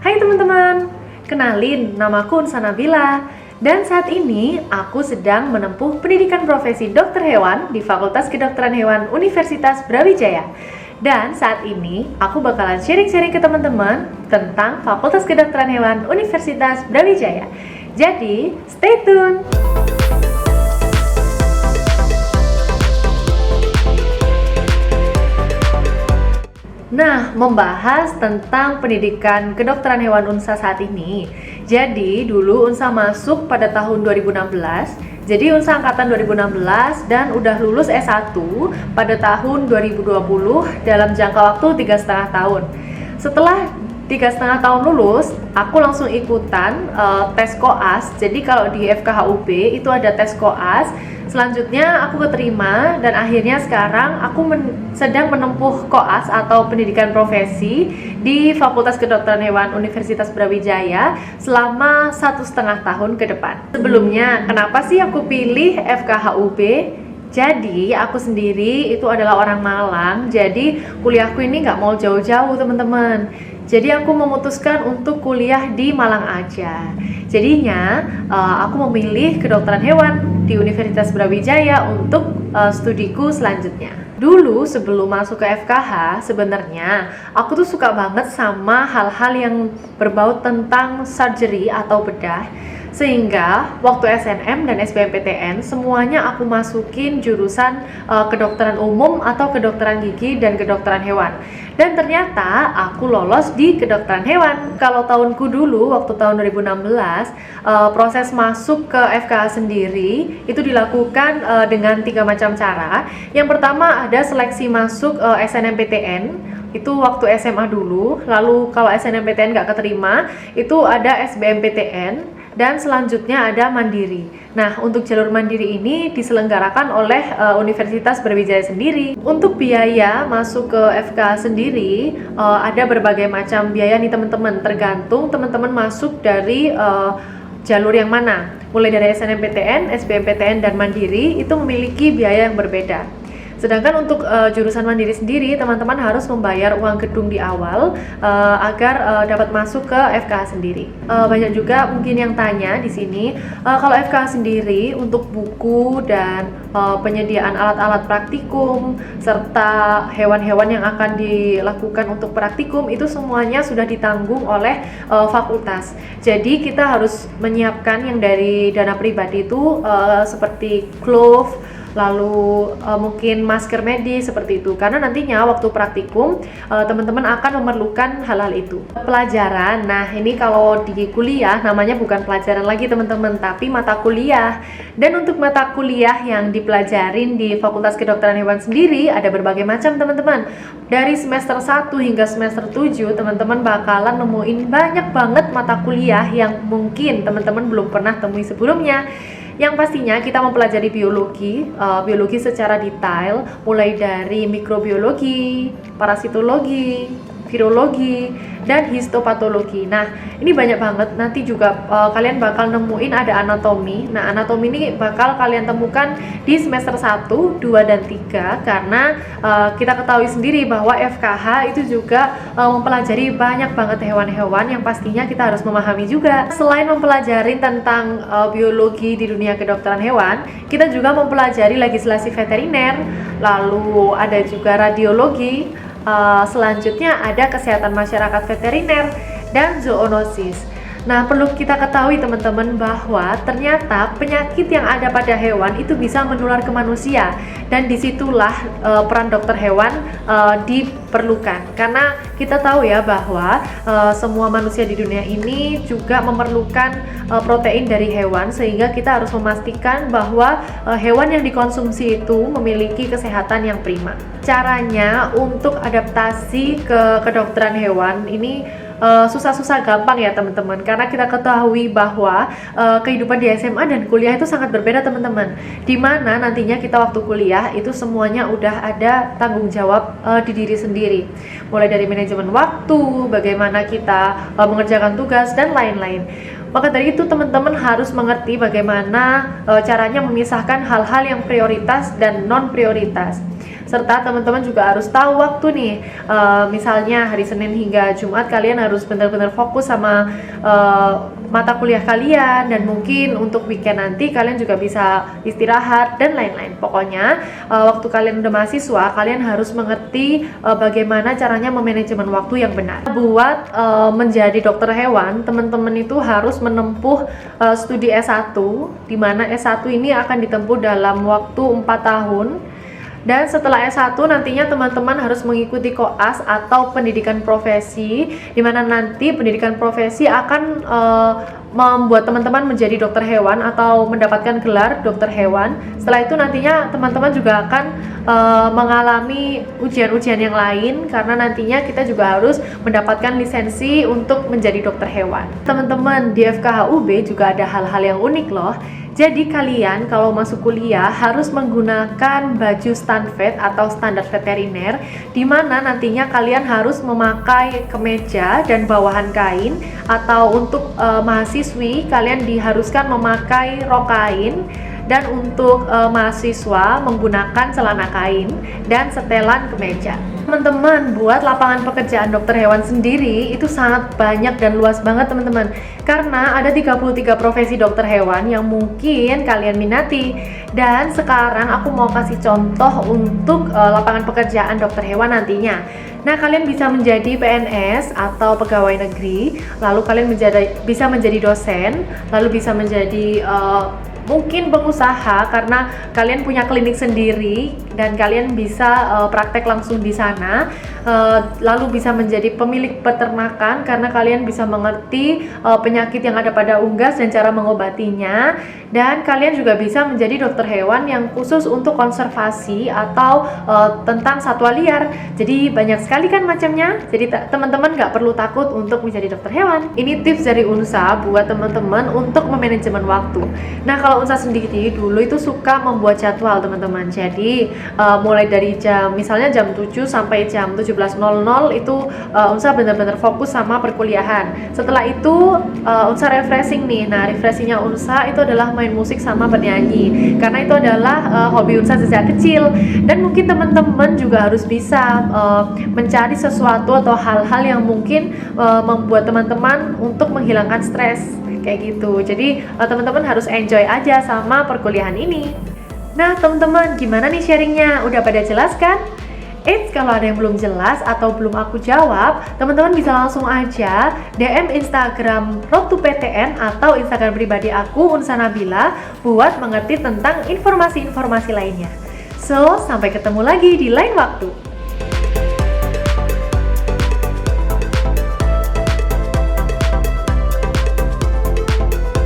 Hai teman-teman, kenalin namaku Unsa Nabila. Dan saat ini aku sedang menempuh pendidikan profesi dokter hewan di Fakultas Kedokteran Hewan Universitas Brawijaya. Dan saat ini aku bakalan sharing-sharing ke teman-teman tentang Fakultas Kedokteran Hewan Universitas Brawijaya. Jadi, stay tune! Nah, membahas tentang pendidikan kedokteran hewan Unsa saat ini. Jadi, dulu Unsa masuk pada tahun 2016. Jadi, Unsa angkatan 2016 dan udah lulus S1 pada tahun 2020 dalam jangka waktu 3,5 tahun. Setelah 3,5 tahun lulus, aku langsung ikutan tes koas. Jadi kalau di FKHUB itu ada tes koas. Selanjutnya aku keterima dan akhirnya sekarang aku sedang menempuh koas atau pendidikan profesi di Fakultas Kedokteran Hewan Universitas Brawijaya selama 1,5 tahun ke depan. Sebelumnya, kenapa sih aku pilih FKHUB? Jadi aku sendiri itu adalah orang Malang, jadi kuliahku ini nggak mau jauh-jauh teman-teman. Jadi aku memutuskan untuk kuliah di Malang aja. Jadinya aku memilih kedokteran hewan di Universitas Brawijaya untuk studiku selanjutnya. Dulu sebelum masuk ke FKH, sebenarnya aku tuh suka banget sama hal-hal yang berbau tentang surgery atau bedah. Sehingga waktu SNM dan SBMPTN semuanya aku masukin jurusan kedokteran umum atau kedokteran gigi dan kedokteran hewan. Dan ternyata aku lolos di kedokteran hewan. Kalau tahunku dulu waktu tahun 2016 proses masuk ke FKH sendiri itu dilakukan dengan 3 macam cara. Yang pertama ada seleksi masuk SNMPTN. Itu waktu SMA dulu. Lalu kalau SNMPTN nggak keterima itu ada SBMPTN. Dan selanjutnya ada mandiri. Nah, untuk jalur mandiri ini diselenggarakan oleh Universitas Brawijaya sendiri. Untuk biaya masuk ke FK sendiri ada berbagai macam biaya nih teman-teman. Tergantung teman-teman masuk dari jalur yang mana. Mulai dari SNMPTN, SBMPTN, dan mandiri itu memiliki biaya yang berbeda. Sedangkan untuk jurusan mandiri sendiri, teman-teman harus membayar uang gedung di awal agar dapat masuk ke FKH sendiri. Banyak juga mungkin yang tanya di sini, kalau FKH sendiri untuk buku dan penyediaan alat-alat praktikum serta hewan-hewan yang akan dilakukan untuk praktikum itu semuanya sudah ditanggung oleh fakultas. Jadi kita harus menyiapkan yang dari dana pribadi itu seperti glove, lalu mungkin masker medis seperti itu, karena nantinya waktu praktikum teman-teman akan memerlukan hal-hal itu. Pelajaran, nah ini kalau di kuliah namanya bukan pelajaran lagi teman-teman, tapi mata kuliah. Dan untuk mata kuliah yang dipelajarin di Fakultas Kedokteran Hewan sendiri ada berbagai macam teman-teman. Dari semester 1 hingga semester 7 teman-teman bakalan nemuin banyak banget mata kuliah yang mungkin teman-teman belum pernah temui sebelumnya. Yang pastinya kita mempelajari biologi secara detail, mulai dari mikrobiologi, parasitologi, virologi, dan histopatologi. Nah, ini banyak banget. Nanti juga kalian bakal nemuin ada anatomi. Nah, anatomi ini bakal kalian temukan di semester 1, 2, dan 3 karena kita ketahui sendiri bahwa FKH itu juga mempelajari banyak banget hewan-hewan yang pastinya kita harus memahami juga. Selain mempelajari tentang biologi di dunia kedokteran hewan, kita juga mempelajari legislasi veteriner, lalu ada juga radiologi. Selanjutnya ada kesehatan masyarakat veteriner dan zoonosis. Nah, perlu kita ketahui teman-teman bahwa ternyata penyakit yang ada pada hewan itu bisa menular ke manusia, dan disitulah peran dokter hewan diperlukan. Karena kita tahu ya bahwa semua manusia di dunia ini juga memerlukan protein dari hewan, sehingga kita harus memastikan bahwa hewan yang dikonsumsi itu memiliki kesehatan yang prima. Caranya untuk adaptasi ke kedokteran hewan ini susah-susah gampang ya teman-teman, karena kita ketahui bahwa kehidupan di SMA dan kuliah itu sangat berbeda teman-teman, dimana nantinya kita waktu kuliah itu semuanya udah ada tanggung jawab di diri sendiri, mulai dari manajemen waktu, bagaimana kita mengerjakan tugas, dan lain-lain. Maka dari itu teman-teman harus mengerti bagaimana caranya memisahkan hal-hal yang prioritas dan non prioritas. serta teman-teman juga harus tahu waktu nih. Misalnya hari Senin hingga Jumat kalian harus benar-benar fokus sama mata kuliah kalian, dan mungkin untuk weekend nanti kalian juga bisa istirahat dan lain-lain. Pokoknya waktu kalian udah mahasiswa, kalian harus mengerti bagaimana caranya memanajemen waktu yang benar. Buat menjadi dokter hewan, teman-teman itu harus menempuh studi S1, di mana S1 ini akan ditempuh dalam waktu 4 tahun. Dan setelah S1 nantinya teman-teman harus mengikuti koas atau pendidikan profesi, di mana nanti pendidikan profesi akan membuat teman-teman menjadi dokter hewan atau mendapatkan gelar dokter hewan. Setelah itu nantinya teman-teman juga akan mengalami ujian-ujian yang lain, karena nantinya kita juga harus mendapatkan lisensi untuk menjadi dokter hewan. Teman-teman, di FKH UB juga ada hal-hal yang unik loh. Jadi kalian kalau masuk kuliah harus menggunakan baju stanvet atau standar veteriner, di mana nantinya kalian harus memakai kemeja dan bawahan kain, atau untuk mahasiswi kalian diharuskan memakai rok kain, dan untuk mahasiswa menggunakan celana kain dan setelan kemeja. Teman-teman, buat lapangan pekerjaan dokter hewan sendiri itu sangat banyak dan luas banget teman-teman, karena ada 33 profesi dokter hewan yang mungkin kalian minati. Dan sekarang aku mau kasih contoh untuk lapangan pekerjaan dokter hewan nantinya. Nah, kalian bisa menjadi PNS atau pegawai negeri, lalu kalian bisa menjadi dosen, lalu bisa menjadi mungkin pengusaha karena kalian punya klinik sendiri dan kalian bisa praktek langsung di sana. Lalu bisa menjadi pemilik peternakan karena kalian bisa mengerti penyakit yang ada pada unggas dan cara mengobatinya. Dan kalian juga bisa menjadi dokter hewan yang khusus untuk konservasi atau tentang satwa liar. Jadi banyak sekali kan macamnya. Jadi teman-teman nggak perlu takut untuk menjadi dokter hewan. Ini tips dari Unsa buat teman-teman untuk memanajemen waktu. Nah, kalau Unsa sendiri dulu itu suka membuat jadwal teman-teman. Jadi mulai dari misalnya jam 7 sampai jam 17.00 itu Unsa benar-benar fokus sama perkuliahan. Setelah itu Unsa refreshing nih. Nah, refreshingnya Unsa itu adalah main musik sama bernyanyi, karena itu adalah hobi Unsa sejak kecil. Dan mungkin teman-teman juga harus bisa mencari sesuatu atau hal-hal yang mungkin membuat teman-teman untuk menghilangkan stres kayak gitu. Jadi teman-teman harus enjoy aja sama perkuliahan ini. Nah teman-teman, gimana nih sharingnya? Udah pada jelas kan? Kalau ada yang belum jelas atau belum aku jawab, teman-teman bisa langsung aja DM Instagram Road to PTN atau Instagram pribadi aku Unsa Nabila buat mengerti tentang informasi-informasi lainnya. So, sampai ketemu lagi di lain waktu.